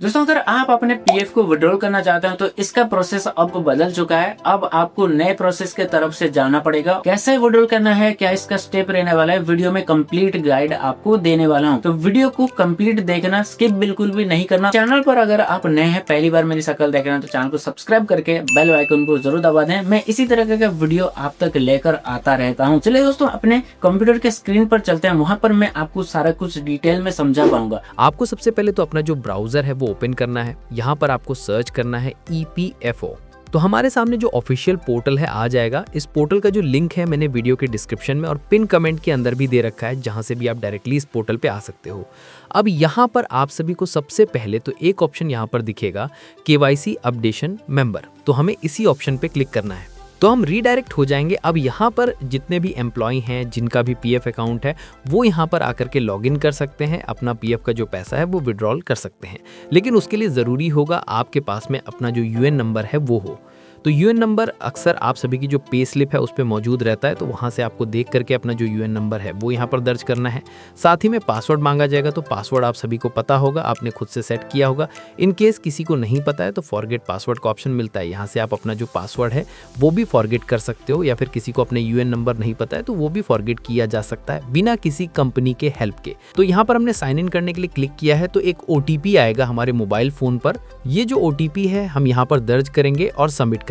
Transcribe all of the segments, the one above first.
दोस्तों अगर आप अपने पीएफ को विड्रॉल करना चाहते हो तो इसका प्रोसेस अब बदल चुका है। अब आपको नए प्रोसेस के तरफ से जाना पड़ेगा। कैसे विड्रॉल करना है, क्या इसका स्टेप रहने वाला है, वीडियो में कंप्लीट गाइड आपको देने वाला हूं। तो वीडियो को कंप्लीट देखना, स्किप बिल्कुल भी नहीं करना। चैनल पर अगर आप नए हैं, पहली बार मेरी शक्ल देख रहे हैं, तो चैनल को सब्सक्राइब करके बेल आइकन को जरूर दबा दें। मैं इसी तरह का वीडियो आप तक लेकर आता रहता हूँ। चलिए दोस्तों अपने कंप्यूटर के स्क्रीन पर चलते हैं, वहां पर मैं आपको सारा कुछ डिटेल में समझा पाऊंगा। आपको सबसे पहले तो अपना जो ब्राउजर है वो ओपन करना है। यहाँ पर आपको सर्च करना है EPFO। तो हमारे सामने जो ऑफिशियल पोर्टल है आ जाएगा। इस पोर्टल का जो लिंक है मैंने वीडियो के डिस्क्रिप्शन में और पिन कमेंट के अंदर भी दे रखा है, जहां से भी आप डायरेक्टली इस पोर्टल पे आ सकते हो। अब यहाँ पर आप सभी को सबसे पहले तो एक ऑप्शन यहाँ पर दिखेगा, KYC अपडेशन मेंबर। तो हमें इसी ऑप्शन पे क्लिक करना है। तो हम रीडायरेक्ट हो जाएंगे। अब यहाँ पर जितने भी एम्प्लॉय हैं, जिनका भी PF अकाउंट है, वो यहाँ पर आकर के लॉगिन कर सकते हैं, अपना PF का जो पैसा है वो विड्रॉल कर सकते हैं। लेकिन उसके लिए ज़रूरी होगा आपके पास में अपना जो UN नंबर है वो हो। तो UN नंबर अक्सर आप सभी की जो पे स्लिप है उस पर मौजूद रहता है। तो वहाँ से आपको देख करके अपना जो UN नंबर है वो यहाँ पर दर्ज करना है। साथ ही में पासवर्ड मांगा जाएगा। तो पासवर्ड आप सभी को पता होगा, आपने खुद से सेट किया होगा। इन केस किसी को नहीं पता है तो फॉरगेट पासवर्ड का ऑप्शन मिलता है। यहाँ से आप अपना जो पासवर्ड है वो भी फॉरगेट कर सकते हो, या फिर किसी को अपने UN नंबर नहीं पता है तो वो भी फॉरगेट किया जा सकता है बिना किसी कंपनी के हेल्प के। तो यहाँ पर हमने साइन इन करने के लिए क्लिक किया है, तो एक OTP आएगा हमारे मोबाइल फोन पर। ये जो OTP है हम यहाँ पर दर्ज करेंगे और सबमिट करेंगे।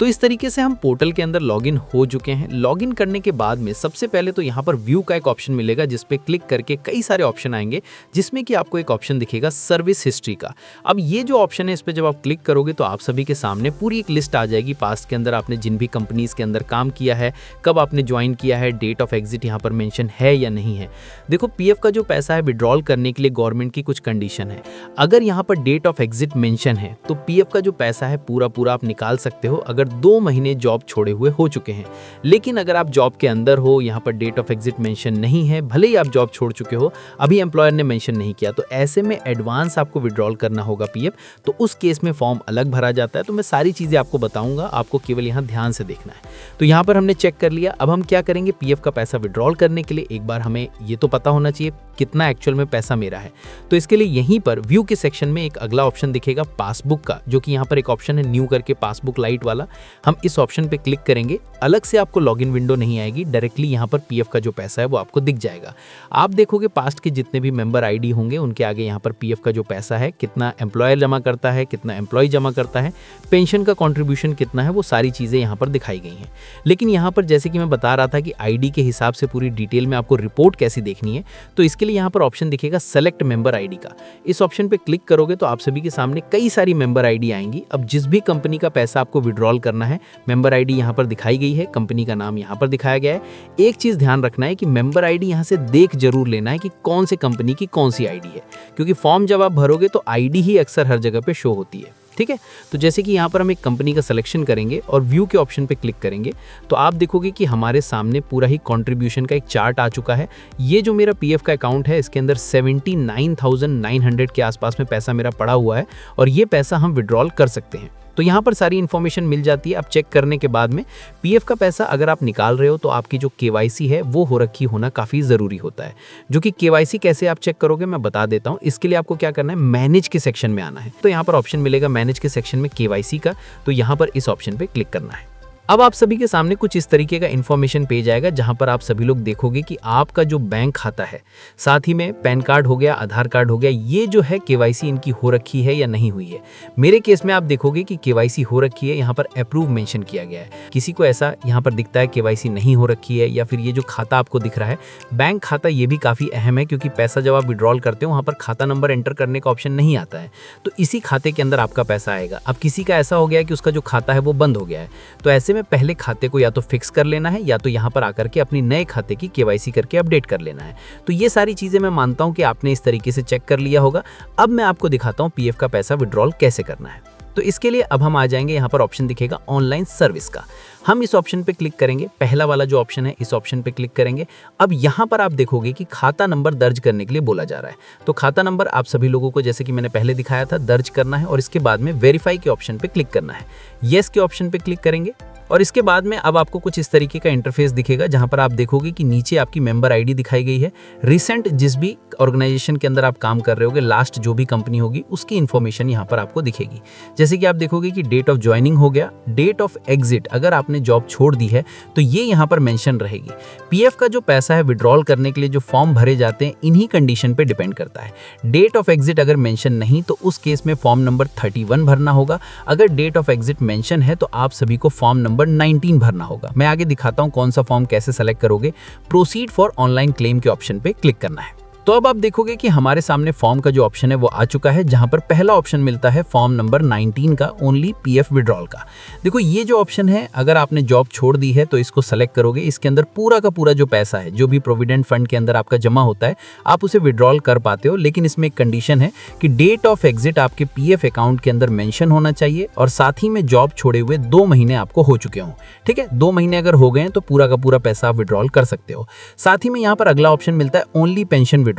तो इस तरीके से हम पोर्टल के अंदर लॉगिन हो चुके हैं। लॉगिन करने के बाद में सबसे पहले तो यहाँ पर व्यू का एक ऑप्शन मिलेगा, जिस पे क्लिक करके कई सारे ऑप्शन आएंगे, जिसमें कि आपको एक ऑप्शन दिखेगा सर्विस हिस्ट्री का। अब ये जो ऑप्शन है इस पे जब आप क्लिक करोगे तो आप सभी के सामने पूरी एक लिस्ट आ जाएगी। पास्ट के अंदर आपने जिन भी कंपनीज के अंदर काम किया है, कब आपने ज्वाइन किया है, डेट ऑफ एग्जिट यहाँ पर मेंशन है या नहीं है। देखो PF का जो पैसा है विड्रॉल करने के लिए गवर्नमेंट की कुछ कंडीशन है। अगर यहाँ पर डेट ऑफ एग्जिट मेंशन है तो PF का जो पैसा है पूरा आप निकाल सकते हो अगर 2 महीने जॉब छोड़े हुए हो चुके हैं। लेकिन अगर आप जॉब के अंदर हो, यहाँ पर डेट ऑफ एग्जिट मेंशन नहीं है, भले ही आप जॉब छोड़ चुके हो, अभी एम्प्लॉयर ने मेंशन नहीं किया, तो ऐसे में एडवांस आपको विड्रॉल करना होगा PF। तो उस केस में फॉर्म अलग भरा जाता है। तो मैं सारी चीजें आपको बताऊंगा, आपको केवल यहाँ ध्यान से देखना है। तो यहाँ पर हमने चेक कर लिया। अब हम क्या करेंगे, PF का पैसा विड्रॉल करने के लिए एक बार हमें ये तो पता होना चाहिए कितना एक्चुअल में पैसा मेरा है। तो इसके लिए यहीं पर व्यू के सेक्शन में एक अगला ऑप्शन दिखेगा पासबुक का, जो कि यहाँ पर एक ऑप्शन है न्यू करके पासबुक लाइट वाला। हम इस ऑप्शन पे क्लिक करेंगे। अलग से आपको लॉगिन विंडो नहीं आएगी, डायरेक्टली यहाँ पर PF का जो पैसा है वो आपको दिख जाएगा। आप देखोगे पास्ट के जितने भी मेंबर ID होंगे उनके आगे यहाँ पर PF का जो पैसा है, कितना एम्प्लॉयर जमा करता है, कितना एम्प्लॉय जमा करता है, पेंशन का कॉन्ट्रीब्यूशन कितना है, वो सारी चीज़ें यहाँ पर दिखाई गई हैं। लेकिन यहाँ पर जैसे कि मैं बता रहा था कि ID के हिसाब से पूरी डिटेल में आपको रिपोर्ट कैसी देखनी है, तो इसके लिए यहाँ पर ऑप्शन दिखेगा सेलेक्ट मेंबर ID का। इस ऑप्शन पे क्लिक करोगे तो आप सभी के सामने कई सारी मेंबर ID आएंगी। अब जिस भी कंपनी का पैसा आपको विड्रॉल करना है, मेंबर ID यहाँ पर दिखाई गई है, कंपनी का नाम यहाँ पर दिखाया गया है। एक चीज ध्यान रखना है कि मेंबर ID यहाँ से देख जरूर लेना है कि कौन से कंपनी की कौन सी ID है, क्योंकि फॉर्म जब आप भरोगे तो ID ही अक्सर हर जगह पे शो होती है। ठीक है, तो जैसे कि यहाँ पर हम एक कंपनी का सिलेक्शन करेंगे और व्यू के ऑप्शन पे क्लिक करेंगे तो आप देखोगे कि हमारे सामने पूरा ही कंट्रीब्यूशन का एक चार्ट आ चुका है। ये जो मेरा PF का अकाउंट है इसके अंदर 79,900 के आसपास में पैसा मेरा पड़ा हुआ है और ये पैसा हम विड्रॉल कर सकते हैं। तो यहाँ पर सारी इन्फॉर्मेशन मिल जाती है। अब चेक करने के बाद में PF का पैसा अगर आप निकाल रहे हो तो आपकी जो KYC है वो हो रखी होना काफ़ी ज़रूरी होता है। जो कि KYC कैसे आप चेक करोगे मैं बता देता हूँ। इसके लिए आपको क्या करना है, मैनेज के सेक्शन में आना है। तो यहाँ पर ऑप्शन मिलेगा मैनेज के सेक्शन में KYC का, तो यहाँ पर इस ऑप्शन पर क्लिक करना है। अब आप सभी के सामने कुछ इस तरीके का इन्फॉर्मेशन पेज आएगा, जहां पर आप सभी लोग देखोगे कि आपका जो बैंक खाता है, साथ ही में पैन कार्ड हो गया, आधार कार्ड हो गया, ये जो है KYC इनकी हो रखी है या नहीं हुई है। मेरे केस में आप देखोगे कि KYC हो रखी है, यहाँ पर अप्रूव मेंशन किया गया है। किसी को ऐसा यहाँ पर दिखता है KYC नहीं हो रखी है, या फिर ये जो खाता आपको दिख रहा है बैंक खाता, ये भी काफ़ी अहम है, क्योंकि पैसा जब आप विड्रॉल करते हो वहाँ पर खाता नंबर एंटर करने का ऑप्शन नहीं आता है। तो इसी खाते के अंदर आपका पैसा आएगा। अब किसी का ऐसा हो गया है कि उसका जो खाता है वो बंद हो गया है, तो ऐसे में पहले खाते को या तो फिक्स कर लेना है या तो यहाँ पर आकर के अपनी नए खाते की KYC करके अपडेट कर लेना है। तो ये सारी चीजें मैं मानता हूँ कि आपने इस तरीके से चेक कर लिया होगा। अब मैं आपको दिखाता हूँ PF का पैसा विड्रॉल कैसे करना है। तो इसके लिए अब हम आ जाएंगे, यहाँ पर ऑप्शन दिखेगा ऑनलाइन सर्विस का। हम इस ऑप्शन पे क्लिक करेंगे, पहला वाला जो ऑप्शन है इस ऑप्शन पे क्लिक करेंगे। अब यहाँ पर आप देखोगे कि खाता नंबर दर्ज करने के लिए बोला जा रहा है। तो खाता नंबर आप सभी लोगों को, जैसे कि मैंने पहले दिखाया था, दर्ज करना है और इसके बाद में वेरीफाई के ऑप्शन पे क्लिक करना है। येस के ऑप्शन पे क्लिक करेंगे। और इसके बाद में अब आपको कुछ इस तरीके का इंटरफेस दिखेगा जहां पर आप देखोगे कि नीचे आपकी मेंबर आईडी दिखाई गई है। रिसेंट जिस भी ऑर्गेनाइजेशन के अंदर आप काम कर रहे होगे, लास्ट जो भी कंपनी होगी उसकी इन्फॉर्मेशन यहाँ पर आपको दिखेगी। जैसे कि आप देखोगे कि डेट ऑफ ज्वाइनिंग हो गया, डेट ऑफ एग्जिट अगर आपने जॉब छोड़ दी है तो ये यहाँ पर मेंशन रहेगी। पीएफ का जो पैसा है विड्रॉल करने के लिए जो फॉर्म भरे जाते हैं इन्हीं कंडीशन पे डिपेंड करता है। डेट ऑफ एग्जिट अगर मेंशन नहीं तो उस केस में फॉर्म नंबर 31 भरना होगा। अगर डेट ऑफ एग्जिट मेंशन है तो आप सभी को फॉर्म नंबर 19 भरना होगा। मैं आगे दिखाता हूं कौन सा फॉर्म कैसे सेलेक्ट करोगे। प्रोसीड फॉर ऑनलाइन क्लेम के ऑप्शन पे क्लिक करना है। तो अब आप देखोगे कि हमारे सामने फॉर्म का जो ऑप्शन है वो आ चुका है, जहां पर पहला ऑप्शन मिलता है फॉर्म नंबर 19 का, ओनली पीएफ विड्रॉल का। देखो ये जो ऑप्शन है, अगर आपने जॉब छोड़ दी है तो इसको सेलेक्ट करोगे। इसके अंदर पूरा का पूरा जो पैसा है जो भी प्रोविडेंट फंड के अंदर आपका जमा होता है आप उसे विड्रॉल कर पाते हो। लेकिन इसमें एक कंडीशन है कि डेट ऑफ एग्जिट आपके पीएफ अकाउंट के अंदर मेंशन होना चाहिए और साथ ही में जॉब छोड़े हुए 2 महीने आपको हो चुके हों। ठीक है, 2 महीने अगर हो गए तो पूरा का पूरा पैसा आप विड्रॉल कर सकते हो। साथ ही में यहाँ पर अगला ऑप्शन मिलता है ओनली पेंशन विड्रॉल।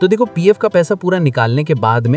तो देखो पीएफ का पैसा पूरा निकालने के बाद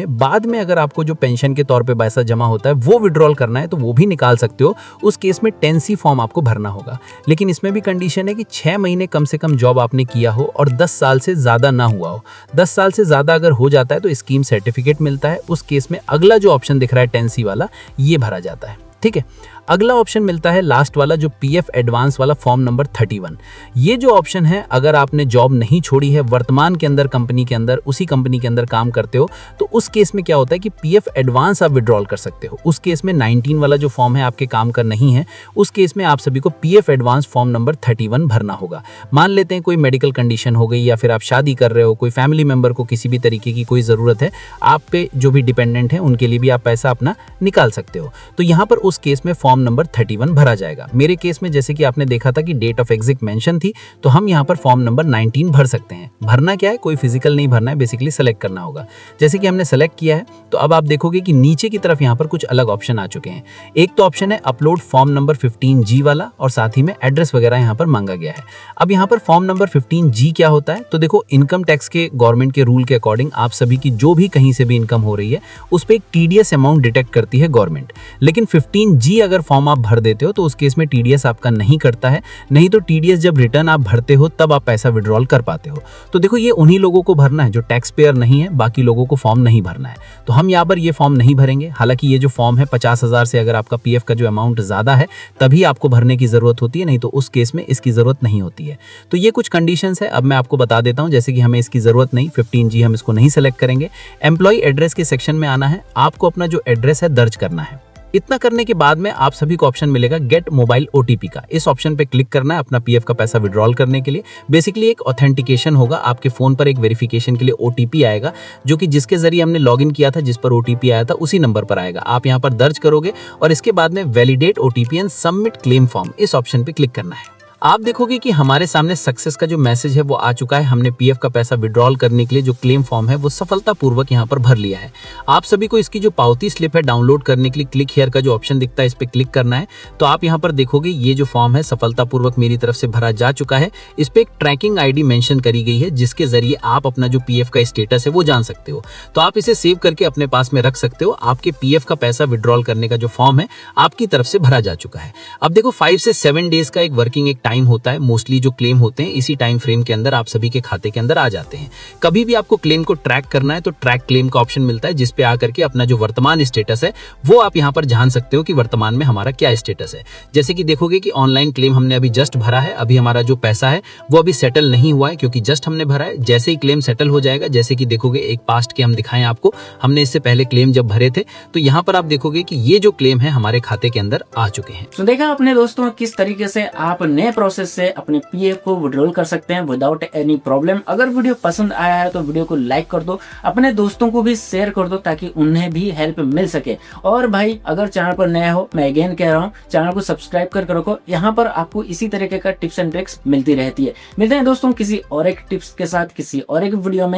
में अगर आपको जो पेंशन के तौर पे पैसा जमा होता है वो विड्रॉल करना है तो वो भी निकाल सकते हो। उस केस में 10C फॉर्म आपको भरना होगा। लेकिन इसमें भी कंडीशन है कि 6 महीने कम से कम जॉब आपने किया हो और 10 साल से ज्यादा ना हुआ हो। 10 साल से ज्यादा अगर हो जाता है तो स्कीम सर्टिफिकेट मिलता है। उस केस में अगला जो ऑप्शन दिख रहा है 10C वाला, ये भरा जाता है। ठीक है, अगला ऑप्शन मिलता है लास्ट वाला जो पीएफ एडवांस वाला फॉर्म नंबर 31। ये जो ऑप्शन है, अगर आपने जॉब नहीं छोड़ी है, वर्तमान के अंदर कंपनी के अंदर उसी कंपनी के अंदर काम करते हो तो उस केस में क्या होता है कि पीएफ एडवांस आप विड्रॉल कर सकते हो। उस केस में 19 वाला जो फॉर्म है आपके काम का नहीं है। उस केस में आप सभी को पीएफ एडवांस फॉर्म नंबर 31 भरना होगा। मान लेते हैं कोई मेडिकल कंडीशन हो गई या फिर आप शादी कर रहे हो, कोई फैमिली मेंबर को किसी भी तरीके की कोई ज़रूरत है, आप पे जो भी डिपेंडेंट है उनके लिए भी आप पैसा अपना निकाल सकते हो। तो यहाँ पर उस केस में फॉर्म नंबर 31 भरा जाएगा। मेरे केस में जैसे कि आपने देखा था कि डेट ऑफ एग्जिट मेंशन थी तो हम यहाँ पर फॉर्म नंबर 19 भर सकते हैं। भरना क्या है, कोई फिजिकल नहीं भरना है, बेसिकली सेलेक्ट करना होगा। जैसे कि हमने सेलेक्ट किया है तो अब आप देखोगे कि नीचे की तरफ यहाँ पर कुछ अलग ऑप्शन आ चुके हैं। एक तो ऑप्शन है अपलोड फॉर्म नंबर 15G वाला और साथ ही में एड्रेस वगैरह यहाँ पर मांगा गया है। अब यहाँ पर फॉर्म नंबर 15G क्या होता है, तो देखो इनकम टैक्स के गवर्नमेंट के रूल के अकॉर्डिंग आप सभी की जो भी कहीं से भी इनकम हो रही है उस पर एक TDS अमाउंट डिटेक्ट करती है गवर्नमेंट। लेकिन 15G अगर फॉर्म आप भर देते हो तो उस केस में TDS आपका नहीं करता है। नहीं तो TDS जब रिटर्न आप भरते हो तब आप पैसा विड्रॉल कर पाते हो। तो देखो ये उन्हीं लोगों को भरना है जो टैक्स पेयर नहीं है, बाकी लोगों को फॉर्म नहीं भरना है। तो हम यहाँ पर ये फॉर्म नहीं भरेंगे। हालांकि ये जो फॉर्म है 50,000 से अगर आपका पीएफ का जो अमाउंट ज्यादा है तभी आपको भरने की जरूरत होती है, नहीं तो उस केस में इसकी जरूरत नहीं होती है। तो ये कुछ कंडीशंस है, अब मैं आपको बता देता हूँ। जैसे कि हमें इसकी जरूरत नहीं, 15G हम इसको नहीं सेलेक्ट करेंगे। एम्प्लॉय एड्रेस के सेक्शन में आना है, आपको अपना जो एड्रेस है दर्ज करना है। इतना करने के बाद में आप सभी को ऑप्शन मिलेगा गेट मोबाइल OTP का। इस ऑप्शन पे क्लिक करना है अपना पीएफ का पैसा विड्रॉल करने के लिए। बेसिकली एक ऑथेंटिकेशन होगा, आपके फोन पर एक वेरिफिकेशन के लिए OTP आएगा जो कि जिसके जरिए हमने लॉगिन किया था, जिस पर OTP आया था उसी नंबर पर आएगा। आप यहाँ पर दर्ज करोगे और इसके बाद में validate OTP and submit claim form, इस ऑप्शन पे क्लिक करना है। आप देखोगे कि हमारे सामने सक्सेस का जो मैसेज है वो आ चुका है। हमने पीएफ का पैसा विड्रॉल करने के लिए जो क्लेम फॉर्म है वो सफलतापूर्वक यहाँ पर भर लिया है। आप सभी को इसकी जो पावती स्लिप है डाउनलोड करने के लिए क्लिक हियर का जो ऑप्शन दिखता है इस पे क्लिक करना है। तो आप यहाँ पर देखोगे ये जो फॉर्म है सफलतापूर्वक मेरी तरफ से भरा जा चुका है। इस पे एक ट्रैकिंग ID मेंशन करी गई है जिसके जरिए आप अपना जो पीएफ का स्टेटस है वो जान सकते हो। तो आप इसे सेव करके अपने पास में रख सकते हो। आपके पीएफ का पैसा विड्रॉल करने का जो फॉर्म है आपकी तरफ से भरा जा चुका है। अब देखो 5 से 7 डेज का एक वर्किंग एक टाइम होता है। मोस्टली जो क्लेम होते हैं इसी टाइम फ्रेम के अंदर आप सभी के खाते के अंदर आ जाते हैं। कभी भी आपको क्लेम को ट्रैक करना है तो ट्रैक क्लेम का ऑप्शन मिलता है जिस पे आकर के अपना जो वर्तमान स्टेटस है वो आप यहाँ पर जान सकते हो कि वर्तमान में हमारा क्या स्टेटस है। जैसे कि देखोगे कि ऑनलाइन क्लेम हमने अभी जस्ट भरा है, अभी हमारा जो पैसा है वो अभी सेटल नहीं हुआ है क्योंकि जस्ट हमने भरा है। जैसे ही क्लेम सेटल हो जाएगा, जैसे कि देखोगे एक पास्ट के हम दिखाएं आपको, हमने इससे पहले क्लेम जब भरे थे तो यहाँ पर आप देखोगे कि ये जो क्लेम है हमारे खाते के अंदर आ चुके हैं। तो देखा अपने दोस्तों किस तरीके से आप नए प्रोसेस से अपने पीएफ को विड्रॉल कर सकते हैं विदाउट एनी प्रॉब्लम। अगर वीडियो पसंद आया है तो वीडियो को लाइक कर दो, अपने दोस्तों को भी शेयर कर दो ताकि उन्हें भी हेल्प मिल सके। और भाई अगर चैनल पर नया हो, मैं अगेन कह रहा हूँ चैनल को सब्सक्राइब कर रखो। यहाँ पर आपको इसी तरीके का टिप्स एंड ट्रिक्स मिलती रहती है। मिलते हैं दोस्तों किसी और एक टिप्स के साथ किसी और एक वीडियो में।